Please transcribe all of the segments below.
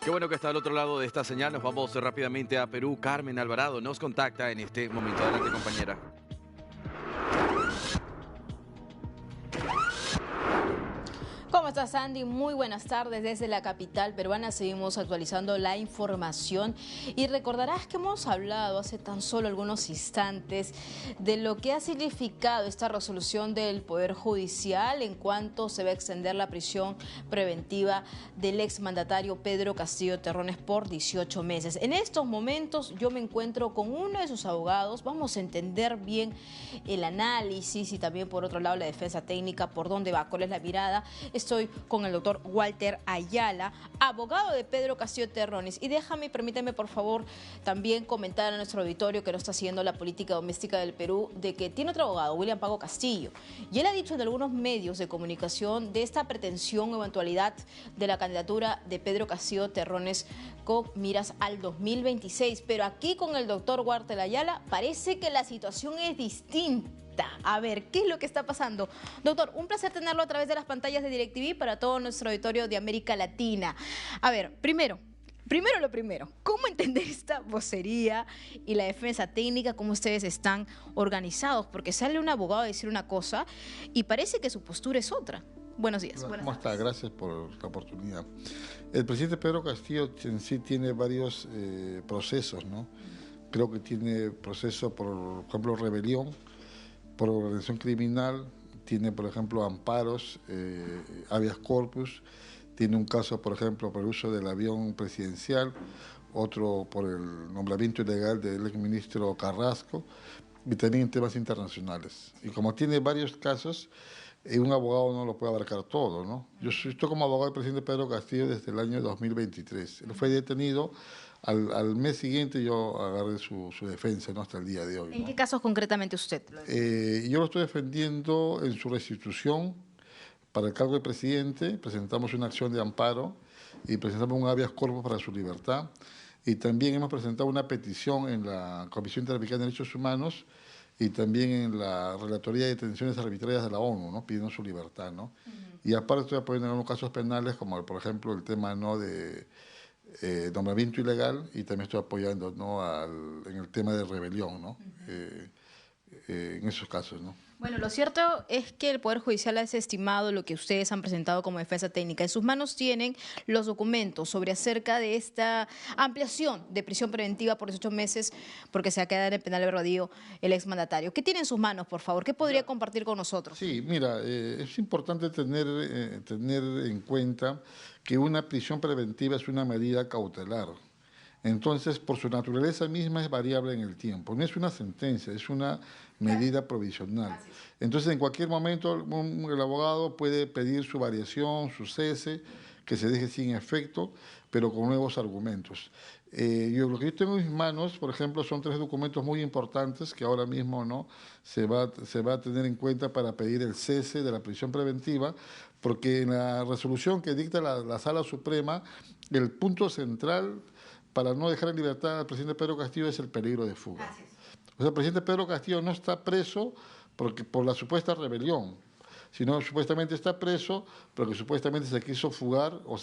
Qué bueno que está al otro lado de esta señal. Nos vamos rápidamente a Perú. Carmen Alvarado nos contacta en este momento. Adelante, compañera. ¿Cómo estás, Andy? Muy buenas tardes desde la capital peruana. Seguimos actualizando la información y recordarás que hemos hablado hace tan solo algunos instantes de lo que ha significado esta resolución del Poder Judicial en cuanto se va a extender la prisión preventiva del exmandatario Pedro Castillo Terrones por 18 meses. En estos momentos yo me encuentro con uno de sus abogados. Vamos a entender bien el análisis y también por otro lado la defensa técnica, por dónde va, cuál es la mirada. Estoy con el doctor Walter Ayala, abogado de Pedro Castillo Terrones. Y permíteme por favor también comentar a nuestro auditorio que no está siguiendo la política doméstica del Perú, de que tiene otro abogado, William Pago Castillo. Y él ha dicho en algunos medios de comunicación de esta pretensión o eventualidad de la candidatura de Pedro Castillo Terrones con miras al 2026. Pero aquí con el doctor Walter Ayala parece que la situación es distinta. A ver, ¿qué es lo que está pasando? Doctor, un placer tenerlo a través de las pantallas de DirecTV para todo nuestro auditorio de América Latina. A ver, primero lo primero, ¿cómo entender esta vocería y la defensa técnica? ¿Cómo ustedes están organizados? Porque sale un abogado a decir una cosa y parece que su postura es otra. Buenos días. ¿Cómo está? Gracias por la oportunidad. El presidente Pedro Castillo en sí tiene varios procesos, ¿no? Creo que tiene proceso por ejemplo, rebelión, por organización criminal, tiene, por ejemplo, amparos, habeas corpus, tiene un caso, por ejemplo, por el uso del avión presidencial, otro por el nombramiento ilegal del exministro Carrasco, y también en temas internacionales. Y como tiene varios casos, un abogado no lo puede abarcar todo, ¿no? Yo estoy como abogado del presidente Pedro Castillo desde el año 2023. Él fue detenido. Al mes siguiente yo agarré su defensa, ¿no? Hasta el día de hoy, ¿no? ¿En qué casos concretamente usted? Yo lo estoy defendiendo en su restitución para el cargo de presidente. Presentamos una acción de amparo y presentamos un habeas corpus para su libertad. Y también hemos presentado una petición en la Comisión Interamericana de Derechos Humanos y también en la Relatoría de Detenciones Arbitrarias de la ONU, ¿no? Pidiendo su libertad, ¿no? Y aparte estoy apoyando en algunos casos penales, como por ejemplo el tema, ¿no?, de nombramiento ilegal, y también estoy apoyando, ¿no?, en el tema de rebelión, ¿no? En esos casos, ¿no? Bueno, lo cierto es que el Poder Judicial ha desestimado lo que ustedes han presentado como defensa técnica. En sus manos tienen los documentos sobre acerca de esta ampliación de prisión preventiva por 18 meses porque se va a quedar en el penal Bernardino el exmandatario. ¿Qué tiene en sus manos, por favor? ¿Qué podría compartir con nosotros? Sí, mira, es importante tener en cuenta que una prisión preventiva es una medida cautelar. Entonces, por su naturaleza misma es variable en el tiempo. No es una sentencia, es una medida provisional. Entonces, en cualquier momento, el abogado puede pedir su variación, su cese, que se deje sin efecto, pero con nuevos argumentos. Lo que yo tengo en mis manos, por ejemplo, son 3 documentos muy importantes que ahora mismo, ¿no?, se va a tener en cuenta para pedir el cese de la prisión preventiva, porque en la resolución que dicta la Sala Suprema, el punto central para no dejar en libertad al presidente Pedro Castillo es el peligro de fuga. O sea, el presidente Pedro Castillo no está preso por la supuesta rebelión, sino supuestamente está preso porque supuestamente se quiso fugar o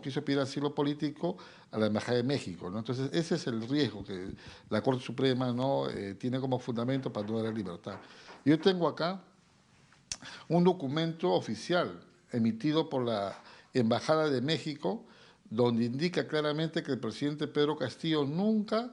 quiso pedir asilo político a la Embajada de México, ¿no? Entonces, ese es el riesgo que la Corte Suprema, ¿no?, tiene como fundamento para no dar libertad. Yo tengo acá un documento oficial emitido por la Embajada de México, donde indica claramente que el presidente Pedro Castillo nunca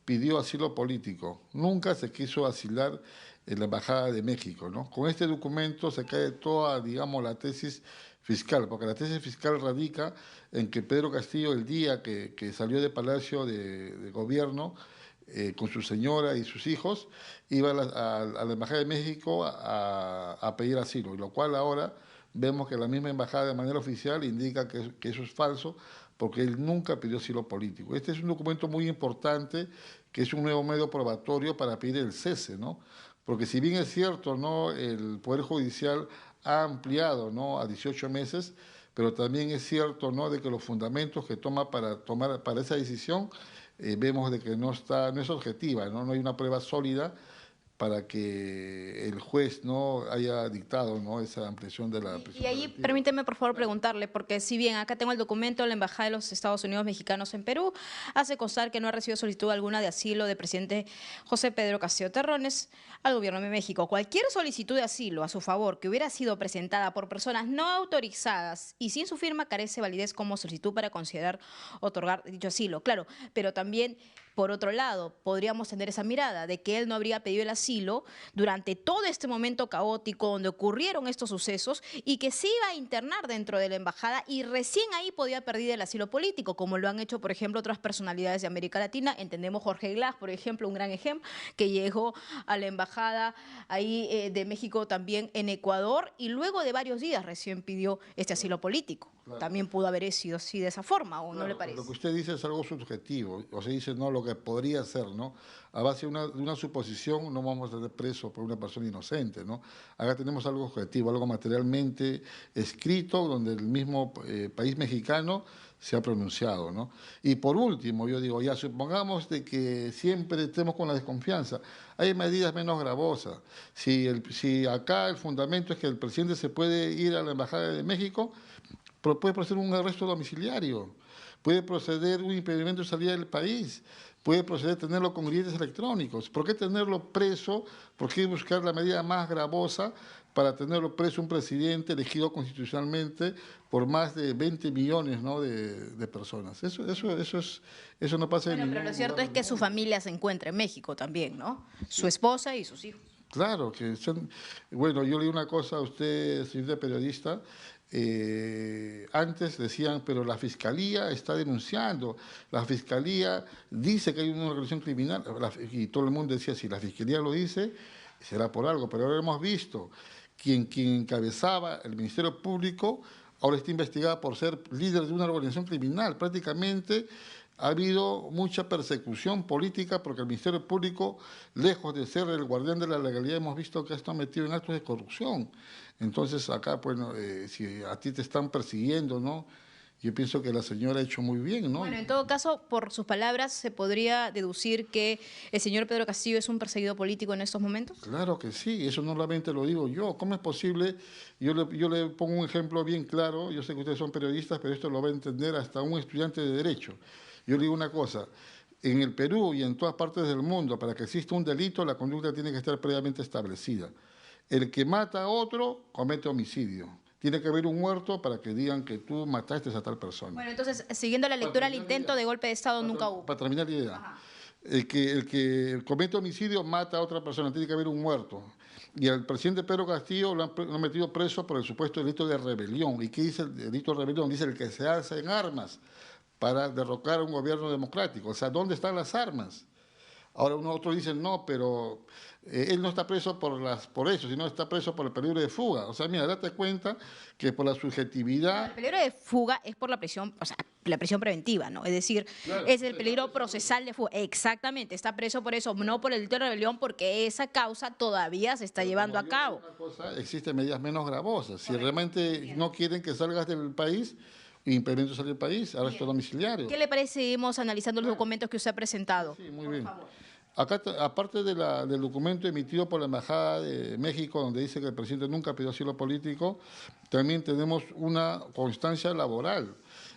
pidió asilo político, nunca se quiso asilar en la Embajada de México, ¿no? Con este documento se cae toda, digamos, la tesis fiscal, porque la tesis fiscal radica en que Pedro Castillo, el día que salió de Palacio de Gobierno, con su señora y sus hijos, iba a la Embajada de México a pedir asilo, y lo cual ahora vemos que la misma embajada de manera oficial indica que eso es falso, porque él nunca pidió asilo político. Este es un documento muy importante, que es un nuevo medio probatorio para pedir el cese, ¿no? Porque si bien es cierto, ¿no?, el Poder Judicial ha ampliado, ¿no?, a 18 meses, pero también es cierto, ¿no?, de que los fundamentos que toma para esa decisión, vemos de que no es objetiva, ¿no? No hay una prueba sólida para que el juez no haya dictado, ¿no?, esa ampliación de la prisión Y ahí preventiva. permíteme por favor preguntarle, porque si bien acá tengo el documento de la Embajada de los Estados Unidos Mexicanos en Perú, hace constar que no ha recibido solicitud alguna de asilo del presidente José Pedro Castillo Terrones al gobierno de México. Cualquier solicitud de asilo a su favor que hubiera sido presentada por personas no autorizadas y sin su firma carece validez como solicitud para considerar otorgar dicho asilo. Claro, pero también, por otro lado, podríamos tener esa mirada de que él no habría pedido el asilo durante todo este momento caótico donde ocurrieron estos sucesos y que se iba a internar dentro de la embajada y recién ahí podía pedir el asilo político, como lo han hecho, por ejemplo, otras personalidades de América Latina. Entendemos Jorge Glass, por ejemplo, un gran ejemplo, que llegó a la embajada ahí de México también en Ecuador y luego de varios días recién pidió este asilo político. Claro. También pudo haber sido así de esa forma, ¿o claro, no le parece? Lo que usted dice es algo subjetivo, o sea, dice no lo que podría ser, ¿no? A base de una suposición no vamos a tener preso por una persona inocente, ¿no? Acá tenemos algo objetivo, algo materialmente escrito, donde el mismo país mexicano se ha pronunciado, ¿no? Y por último, yo digo, ya supongamos de que siempre estemos con la desconfianza, hay medidas menos gravosas. Si acá el fundamento es que el presidente se puede ir a la Embajada de México, pero puede proceder un arresto domiciliario, puede proceder un impedimento de salida del país, puede proceder tenerlo con grilletes electrónicos. ¿Por qué tenerlo preso? ¿Por qué buscar la medida más gravosa para tenerlo preso un presidente elegido constitucionalmente por más de 20 millones, ¿no?, de personas? Eso no pasa en ningún lugar. Pero lo cierto es que su familia se encuentra en México también, ¿no? Su esposa y sus hijos. Claro, que son... Bueno, yo leí una cosa a usted, señor periodista. Antes decían, pero la Fiscalía está denunciando, la Fiscalía dice que hay una organización criminal, y todo el mundo decía, si la Fiscalía lo dice, será por algo, pero ahora hemos visto quien encabezaba el Ministerio Público ahora está investigada por ser líder de una organización criminal. Prácticamente ha habido mucha persecución política porque el Ministerio Público, lejos de ser el guardián de la legalidad, hemos visto que está metido en actos de corrupción. Entonces acá, bueno, si a ti te están persiguiendo, ¿no?, yo pienso que la señora ha hecho muy bien, ¿no? Bueno, en todo caso, por sus palabras, ¿se podría deducir que el señor Pedro Castillo es un perseguido político en estos momentos? Claro que sí, eso no solamente lo digo yo. ¿Cómo es posible? Yo le pongo un ejemplo bien claro, yo sé que ustedes son periodistas, pero esto lo va a entender hasta un estudiante de Derecho. Yo le digo una cosa, en el Perú y en todas partes del mundo, para que exista un delito, la conducta tiene que estar previamente establecida. El que mata a otro comete homicidio. Tiene que haber un muerto para que digan que tú mataste a tal persona. Bueno, entonces, siguiendo la lectura, el intento de golpe de Estado nunca hubo. Para terminar la idea, el que comete homicidio mata a otra persona, tiene que haber un muerto. Y al presidente Pedro Castillo lo han metido preso por el supuesto delito de rebelión. ¿Y qué dice el delito de rebelión? Dice el que se alza en armas para derrocar a un gobierno democrático. O sea, ¿dónde están las armas? Ahora otros dicen, no, pero él no está preso por eso, sino está preso por el peligro de fuga. O sea, mira, date cuenta que por la subjetividad... El peligro de fuga es por la prisión, o sea, la prisión preventiva, ¿no? Es decir, claro, es el peligro procesal de fuga. Exactamente, está preso por eso, no por el delito de rebelión, porque esa causa todavía se está llevando a cabo. Existen medidas menos gravosas. Si realmente no quieren que salgas del país... impedimento de salir del país, arresto domiciliario. ¿Qué le parece? Seguimos analizando los documentos que usted ha presentado. Sí, muy bien. Acá, aparte del documento emitido por la Embajada de México, donde dice que el presidente nunca pidió asilo político, también tenemos una constancia laboral,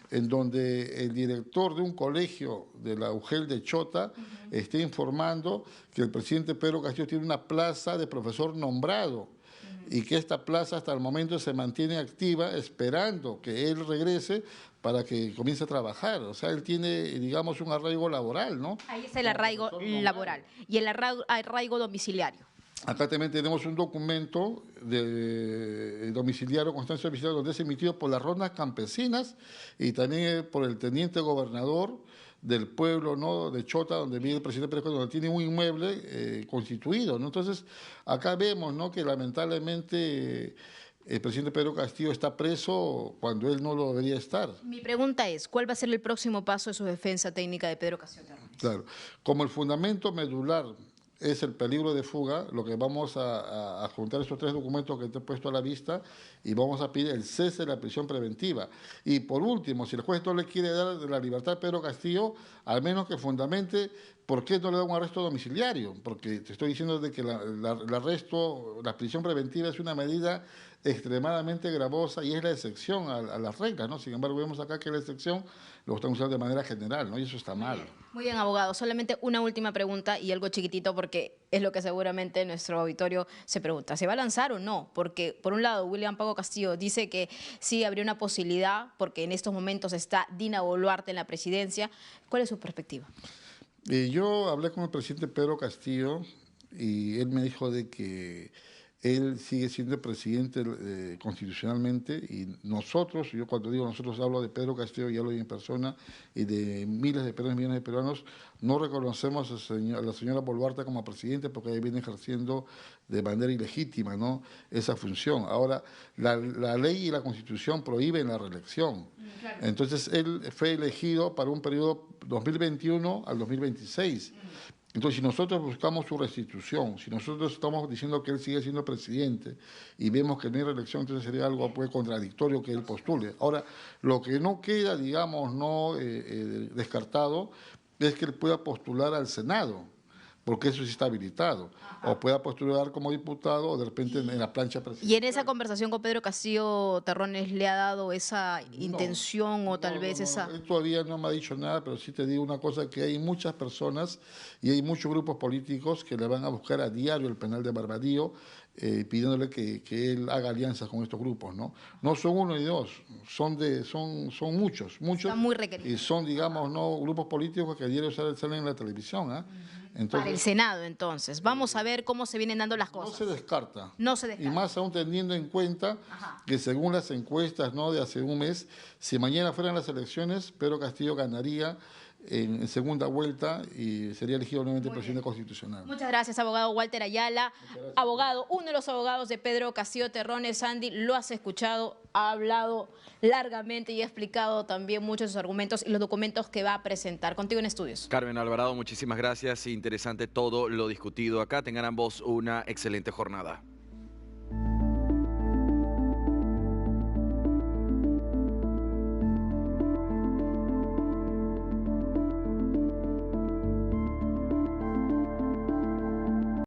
en donde el director de un colegio de la UGEL de Chota está informando que el presidente Pedro Castillo tiene una plaza de profesor nombrado, y que esta plaza hasta el momento se mantiene activa esperando que él regrese para que comience a trabajar. O sea, él tiene, digamos, un arraigo laboral, ¿no? Ahí está el arraigo laboral y el arraigo domiciliario. Acá también tenemos un documento de domiciliario, constancia domiciliaria, donde es emitido por las rondas campesinas y también por el teniente gobernador del pueblo, ¿no?, de Chota, donde vive el presidente Pérez, donde tiene un inmueble constituido, ¿no? Entonces, acá vemos, ¿no?, que lamentablemente el presidente Pedro Castillo está preso cuando él no lo debería estar. Mi pregunta es, ¿cuál va a ser el próximo paso de su defensa técnica de Pedro Castillo? Claro, como el fundamento medular es el peligro de fuga, lo que vamos a juntar esos 3 documentos que te he puesto a la vista y vamos a pedir el cese de la prisión preventiva. Y por último, si el juez no le quiere dar la libertad a Pedro Castillo, al menos que fundamente por qué no le da un arresto domiciliario, porque te estoy diciendo de que el arresto, la prisión preventiva es una medida extremadamente gravosa y es la excepción a las reglas, ¿no? Sin embargo, vemos acá que la excepción lo están usando de manera general, ¿no? Y eso está mal. Muy bien, abogado. Solamente una última pregunta y algo chiquitito porque es lo que seguramente nuestro auditorio se pregunta. ¿Se va a lanzar o no? Porque, por un lado, William Pago Castillo dice que sí habría una posibilidad porque en estos momentos está Dina Boluarte en la presidencia. ¿Cuál es su perspectiva? Yo hablé con el presidente Pedro Castillo y él me dijo de que él sigue siendo presidente constitucionalmente y nosotros, yo cuando digo nosotros hablo de Pedro Castillo y hablo en persona y de miles de peruanos, millones de peruanos, no reconocemos a la señora Boluarte como presidente porque ella viene ejerciendo de manera ilegítima, ¿no?, esa función. Ahora, la ley y la Constitución prohíben la reelección. Claro. Entonces, él fue elegido para un periodo 2021 al 2026. Entonces, si nosotros buscamos su restitución, si nosotros estamos diciendo que él sigue siendo presidente y vemos que no hay reelección, entonces sería algo pues contradictorio que él postule. Ahora, lo que no queda, digamos, no descartado es que él pueda postular al Senado, porque eso sí está habilitado. Ajá. O pueda postular como diputado o de repente en la plancha presidencial. ¿Y en esa conversación con Pedro Castillo Terrones le ha dado esa intención o tal vez esa...? Él todavía no me ha dicho nada, pero sí te digo una cosa, que hay muchas personas y hay muchos grupos políticos que le van a buscar a diario el penal de Barbadillo pidiéndole que él haga alianzas con estos grupos, ¿no? No son uno y dos, son muchos. Están muy requeridos. Y son, digamos, no grupos políticos que diario salen en la televisión, ¿ah? Para el Senado, entonces. Vamos a ver cómo se vienen dando las cosas. No se descarta. No se descarta. Y más aún teniendo en cuenta que según las encuestas, ¿no?, de hace un mes, si mañana fueran las elecciones, Pedro Castillo ganaría en segunda vuelta y sería elegido nuevamente presidente constitucional. Muchas gracias, abogado Walter Ayala. Abogado, uno de los abogados de Pedro Castillo Terrones. Sandy, lo has escuchado, ha hablado largamente y ha explicado también muchos de sus argumentos y los documentos que va a presentar. Contigo en estudios. Carmen Alvarado, muchísimas gracias. Interesante todo lo discutido acá. Tengan ambos una excelente jornada.